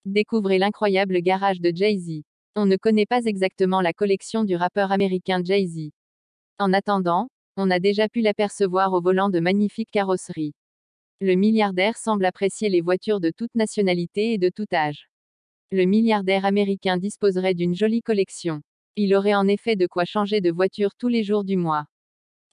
Découvrez l'incroyable garage de Jay-Z. On ne connaît pas exactement la collection du rappeur américain Jay-Z. En attendant, on a déjà pu l'apercevoir au volant de magnifiques carrosseries. Le milliardaire semble apprécier les voitures de toute nationalité et de tout âge. Le milliardaire américain disposerait d'une jolie collection. Il aurait en effet de quoi changer de voiture tous les jours du mois.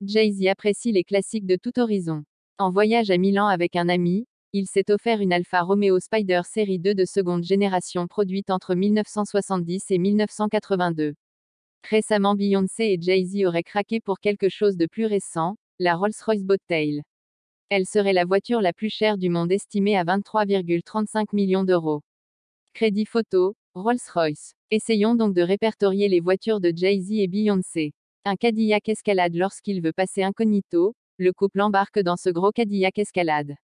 Jay-Z apprécie les classiques de tout horizon. En voyage à Milan avec un ami, il s'est offert une Alfa Romeo Spider série 2 de seconde génération produite entre 1970 et 1982. Récemment, Beyoncé et Jay-Z auraient craqué pour quelque chose de plus récent, la Rolls-Royce Bobtail. Elle serait la voiture la plus chère du monde estimée à 23,35 millions d'euros. Crédit photo, Rolls-Royce. Essayons donc de répertorier les voitures de Jay-Z et Beyoncé. Un Cadillac Escalade. Lorsqu'il veut passer incognito, le couple embarque dans ce gros Cadillac Escalade.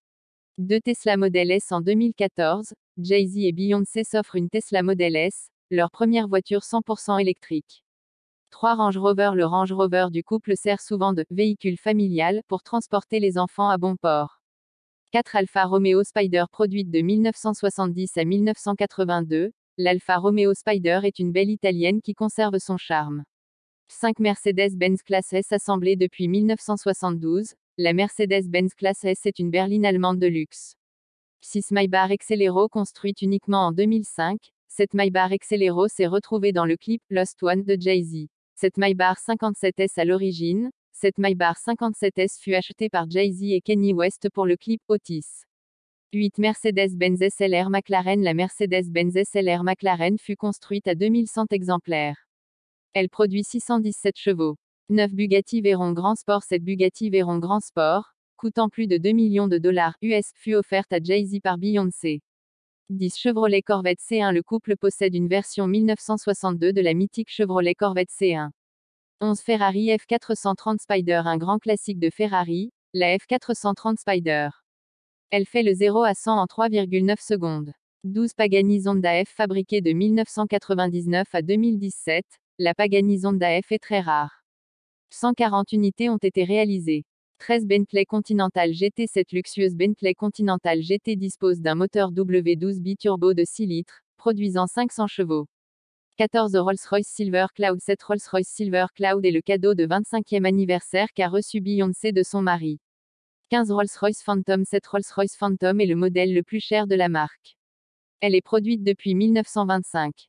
2 Tesla Model S. En 2014, Jay-Z et Beyoncé s'offrent une Tesla Model S, leur première voiture 100% électrique. 3 Range Rover. Le Range Rover du couple sert souvent de véhicule familial pour transporter les enfants à bon port. 4 Alfa Romeo Spider. Produite de 1970 à 1982, l'Alfa Romeo Spider est une belle italienne qui conserve son charme. 5 Mercedes-Benz Classe S. Assemblée depuis 1972, la Mercedes-Benz Classe S est une berline allemande de luxe. 6 Maybach Exelero. Construite uniquement en 2005, cette Maybach Exelero s'est retrouvée dans le clip Lost One de Jay-Z. Cette Maybach 57S à l'origine, cette Maybach 57S fut achetée par Jay-Z et Kanye West pour le clip Otis. 8 Mercedes-Benz SLR McLaren. La Mercedes-Benz SLR McLaren fut construite à 2100 exemplaires. Elle produit 617 chevaux. 9 Bugatti Veyron Grand Sport. Cette Bugatti Veyron Grand Sport, coûtant plus de 2 millions de dollars US, fut offerte à Jay-Z par Beyoncé. 10 Chevrolet Corvette C1. Le couple possède une version 1962 de la mythique Chevrolet Corvette C1. 11 Ferrari F430 Spider. Un grand classique de Ferrari, la F430 Spider. Elle fait le 0 à 100 en 3,9 secondes. 12 Pagani Zonda F. Fabriquée de 1999 à 2017, la Pagani Zonda F est très rare. 140 unités ont été réalisées. 13 Bentley Continental GT. Cette luxueuse Bentley Continental GT dispose d'un moteur W12 biturbo de 6 litres, produisant 500 chevaux. 14 Rolls-Royce Silver Cloud. Cette Rolls-Royce Silver Cloud est le cadeau de 25e anniversaire qu'a reçu Beyoncé de son mari. 15 Rolls-Royce Phantom. Cette Rolls-Royce Phantom est le modèle le plus cher de la marque. Elle est produite depuis 1925.